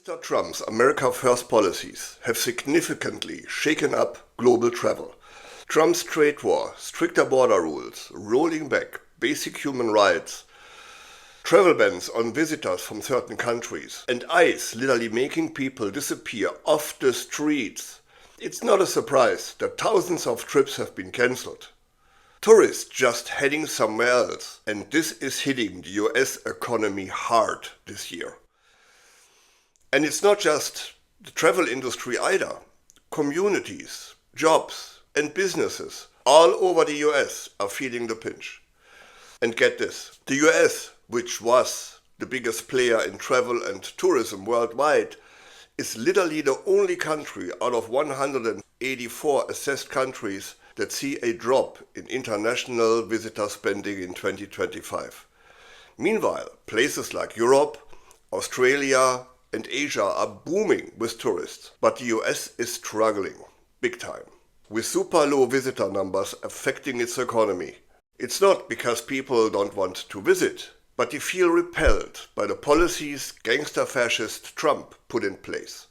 Mr. Trump's America First policies have significantly shaken up global travel. Trump's trade war, stricter border rules, rolling back basic human rights, travel bans on visitors from certain countries, and ICE literally making people disappear off the streets. It's not a surprise that thousands of trips have been cancelled. Tourists just heading somewhere else, and this is hitting the US economy hard this year. And it's not just the travel industry either. Communities, jobs, and businesses all over the US are feeling the pinch. And get this, the US, which was the biggest player in travel and tourism worldwide, is literally the only country out of 184 assessed countries that see a drop in international visitor spending in 2025. Meanwhile, places like Europe, Australia, and Asia are booming with tourists, but the US is struggling big time, with super low visitor numbers affecting its economy. It's not because people don't want to visit, but they feel repelled by the policies gangster fascist Trump put in place.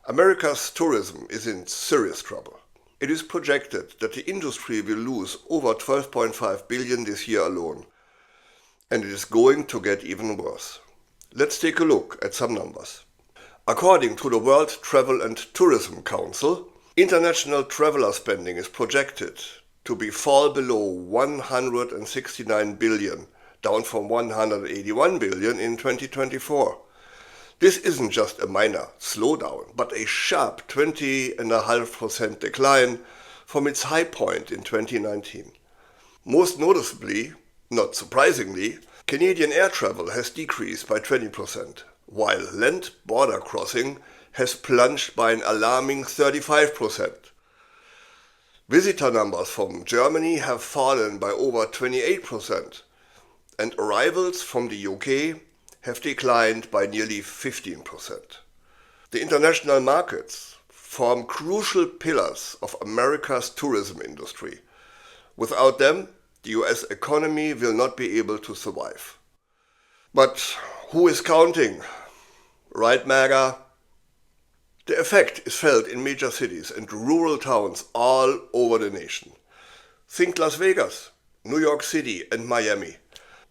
America's tourism is in serious trouble. It is projected that the industry will lose over $12.5 billion this year alone, and it is going to get even worse. Let's take a look at some numbers. According to the World Travel and Tourism Council, international traveler spending is projected to fall below 169 billion, down from 181 billion in 2024. This isn't just a minor slowdown, but a sharp 20.5% decline from its high point in 2019. Most noticeably, not surprisingly, Canadian air travel has decreased by 20%, while land border crossing has plunged by an alarming 35%. Visitor numbers from Germany have fallen by over 28%, and arrivals from the UK have declined by nearly 15%. The international markets form crucial pillars of America's tourism industry. Without them, the US economy will not be able to survive. But who is counting? Right, MAGA? The effect is felt in major cities and rural towns all over the nation. Think Las Vegas, New York City, and Miami.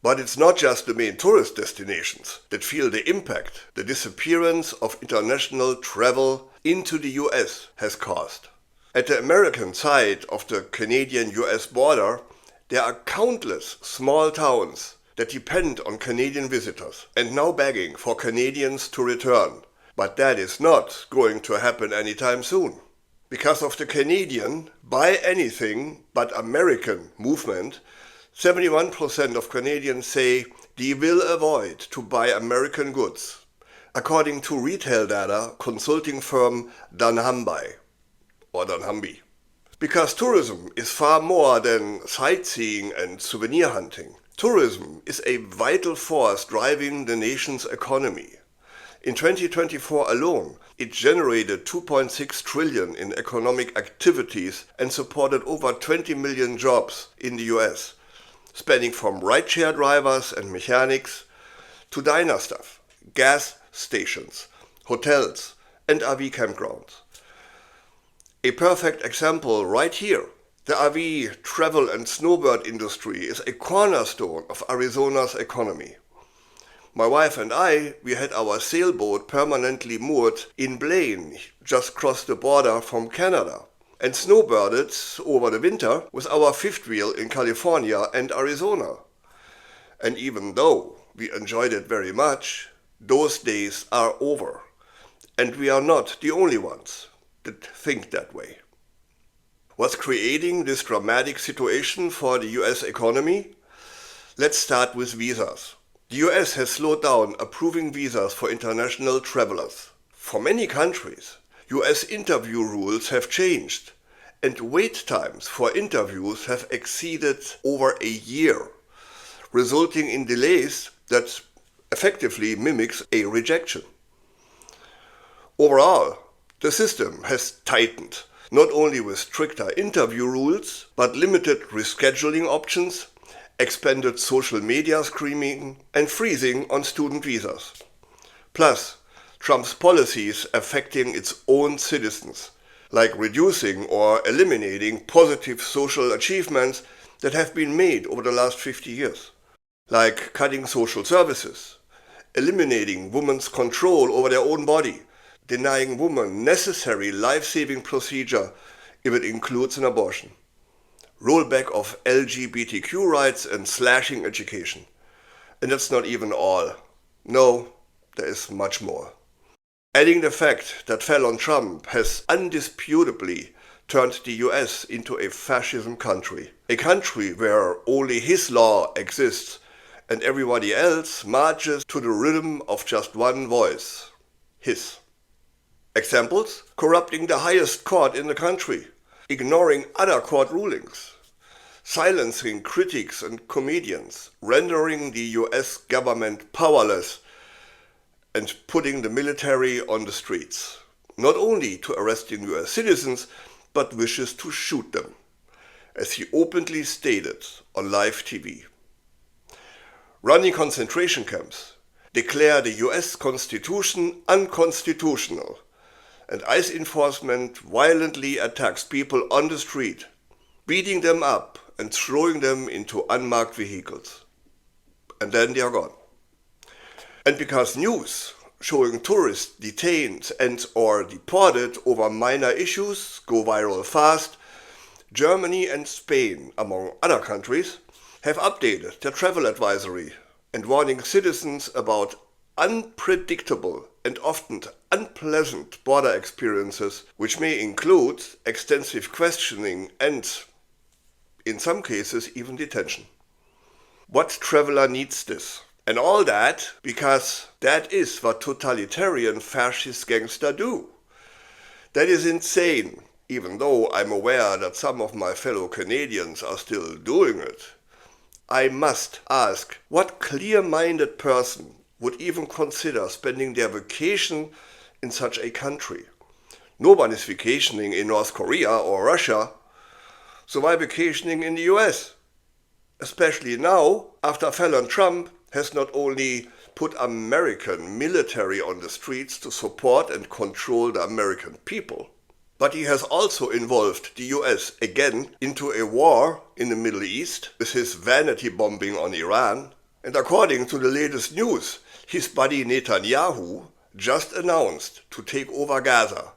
But it's not just the main tourist destinations that feel the impact the disappearance of international travel into the US has caused. At the American side of the Canadian-US border, there are countless small towns that depend on Canadian visitors and now begging for Canadians to return. But that is not going to happen anytime soon. Because of the Canadian buy anything but American movement, 71% of Canadians say they will avoid to buy American goods, according to retail data consulting firm dunnhumby. Because tourism is far more than sightseeing and souvenir hunting. Tourism is a vital force driving the nation's economy. In 2024 alone, it generated 2.6 trillion in economic activities and supported over 20 million jobs in the US, spanning from rideshare drivers and mechanics to diner staff, gas stations, hotels, and RV campgrounds. A perfect example right here. The RV, travel and snowbird industry is a cornerstone of Arizona's economy. My wife and I, we had our sailboat permanently moored in Blaine, just across the border from Canada, and snowbirded over the winter with our fifth wheel in California and Arizona. And even though we enjoyed it very much, those days are over. And we are not the only ones that think that way. What's creating this dramatic situation for the US economy? Let's start with visas. The US has slowed down approving visas for international travelers. For many countries, US interview rules have changed, and wait times for interviews have exceeded over a year, resulting in delays that effectively mimics a rejection. Overall, the system has tightened, not only with stricter interview rules, but limited rescheduling options, expanded social media screening, and freezing on student visas. Plus, Trump's policies affecting its own citizens, like reducing or eliminating positive social achievements that have been made over the last 50 years, like cutting social services, eliminating women's control over their own body, denying women necessary life-saving procedure if it includes an abortion, rollback of LGBTQ rights and slashing education. And that's not even all. No, there is much more. Adding the fact that felon Trump has undisputably turned the US into a fascism country, a country where only his law exists and everybody else marches to the rhythm of just one voice, his. Examples: corrupting the highest court in the country, ignoring other court rulings, silencing critics and comedians, rendering the US government powerless, and putting the military on the streets, not only to arresting US citizens, but wishes to shoot them, as he openly stated on live TV. Running concentration camps, declare the US Constitution unconstitutional, and ICE enforcement violently attacks people on the street, beating them up and throwing them into unmarked vehicles. And then they are gone. And because news showing tourists detained and or deported over minor issues go viral fast, Germany and Spain, among other countries, have updated their travel advisory and warning citizens about unpredictable and often unpleasant border experiences, which may include extensive questioning and, in some cases, even detention. What traveler needs this? And all that because that is what totalitarian fascist gangsters do. That is insane, even though I'm aware that some of my fellow Canadians are still doing it. I must ask, what clear-minded person would even consider spending their vacation in such a country? No one is vacationing in North Korea or Russia, so why vacationing in the US? Especially now, after felon Trump has not only put American military on the streets to support and control the American people, but he has also involved the US again into a war in the Middle East with his vanity bombing on Iran. And according to the latest news, his buddy Netanyahu just announced to take over Gaza.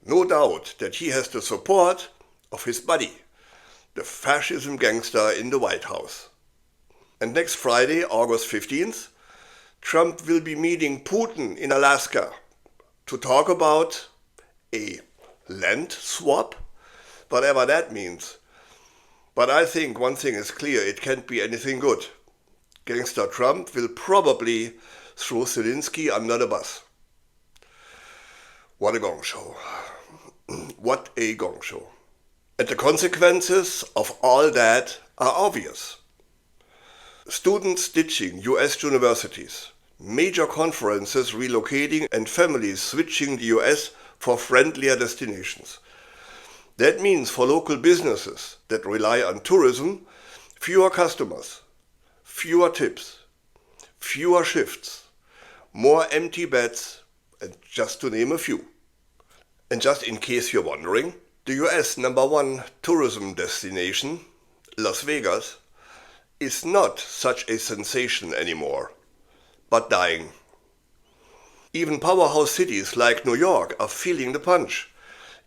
No doubt that he has the support of his buddy, the fascism gangster in the White House. And next Friday, August 15th, Trump will be meeting Putin in Alaska to talk about a land swap, whatever that means. But I think one thing is clear, it can't be anything good. Gangster Trump will probably throw Zelensky under the bus. What a gong show. What a gong show. And the consequences of all that are obvious. Students ditching US universities, major conferences relocating and families switching the US for friendlier destinations. That means for local businesses that rely on tourism, fewer customers, fewer tips, fewer shifts, more empty beds, and just to name a few. And just in case you're wondering, the US #1 tourism destination, Las Vegas, is not such a sensation anymore, but dying. Even powerhouse cities like New York are feeling the punch.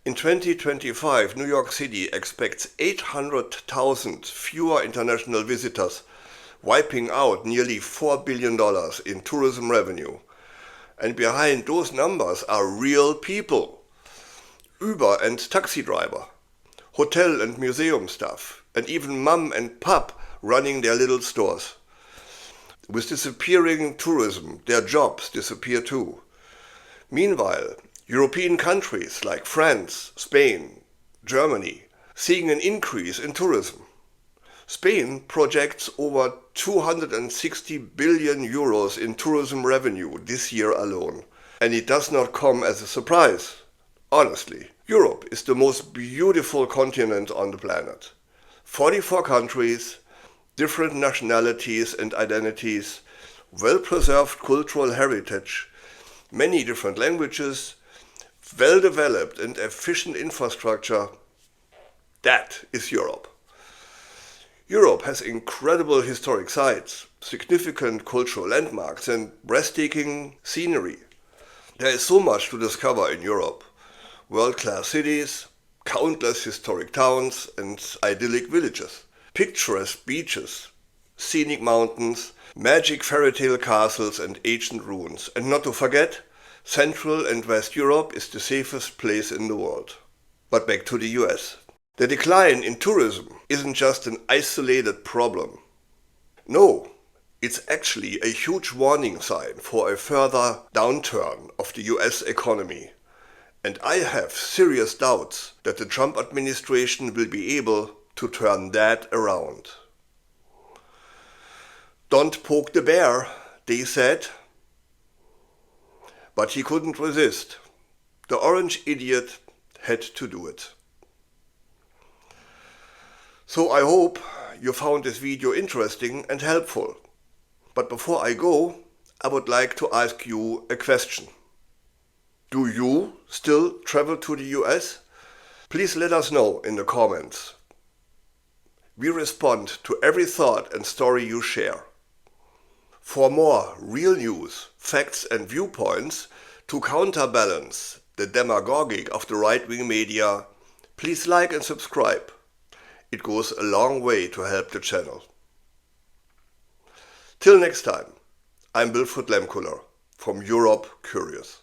In 2025, New York City expects 800,000 fewer international visitors, wiping out nearly $4 billion in tourism revenue. And behind those numbers are real people. Uber and taxi driver, hotel and museum staff, and even mom and pop running their little stores. With disappearing tourism, their jobs disappear too. Meanwhile, European countries like France, Spain, Germany, seeing an increase in tourism. Spain projects over 260 billion euros in tourism revenue this year alone. And it does not come as a surprise. Honestly, Europe is the most beautiful continent on the planet. 44 countries, different nationalities and identities, well-preserved cultural heritage, many different languages, well-developed and efficient infrastructure. That is Europe. Europe has incredible historic sites, significant cultural landmarks and breathtaking scenery. There is so much to discover in Europe. World-class cities, countless historic towns and idyllic villages, picturesque beaches, scenic mountains, magic fairy tale castles and ancient ruins. And not to forget, Central and West Europe is the safest place in the world. But back to the US. The decline in tourism isn't just an isolated problem. No, it's actually a huge warning sign for a further downturn of the US economy. And I have serious doubts that the Trump administration will be able to turn that around. Don't poke the bear, they said. But he couldn't resist. The orange idiot had to do it. So I hope you found this video interesting and helpful. But before I go, I would like to ask you a question. Do you still travel to the US? Please let us know in the comments. We respond to every thought and story you share. For more real news, facts and viewpoints to counterbalance the demagogic of the right-wing media, please like and subscribe. It goes a long way to help the channel. Till next time, I'm Wilfried Lemkuller from Europe Curious.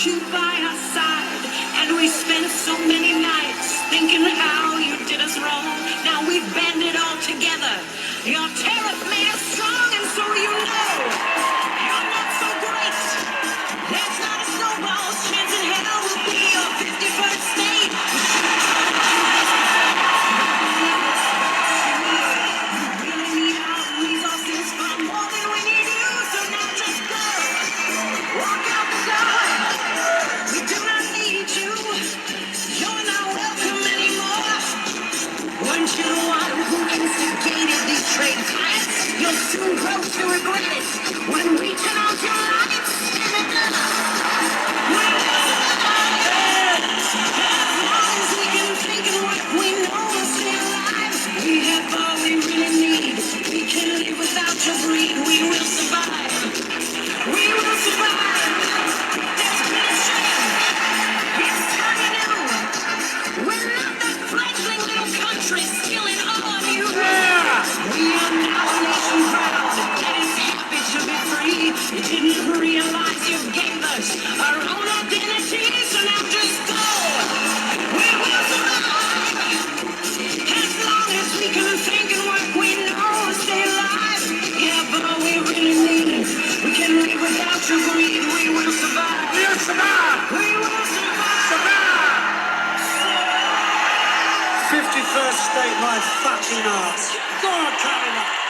You by our side, and we spent so many nights thinking how you did us wrong. Now we've banded all together. Your tariff made us strong, and so you know you're not so great. There's not a snowball's chance in hell will be your 51st state. You really need our resources for more than we need you, so now just go. Walk out the door. We do not need you. You're not welcome anymore. Weren't you the one who instigated these trade fights? You'll soon grow to regret it when we turn off your lights. We will survive. As long as we can think and work, we know we'll stay alive. We have all we really need. We can live without your greed. We will survive. We will survive. There's been a change. It's turning new. We're not that fledgling little country stealing all of you. We are now a nation proud that is happy to be free. You didn't realize you gave us our own identity, so now just go. We will survive. As long as we can think and work, we know we'll stay alive. Yeah, but all we really need, we can live without your greed. We will survive. We will survive. We will survive. 51st state, my fucking ass. Go on, Canada.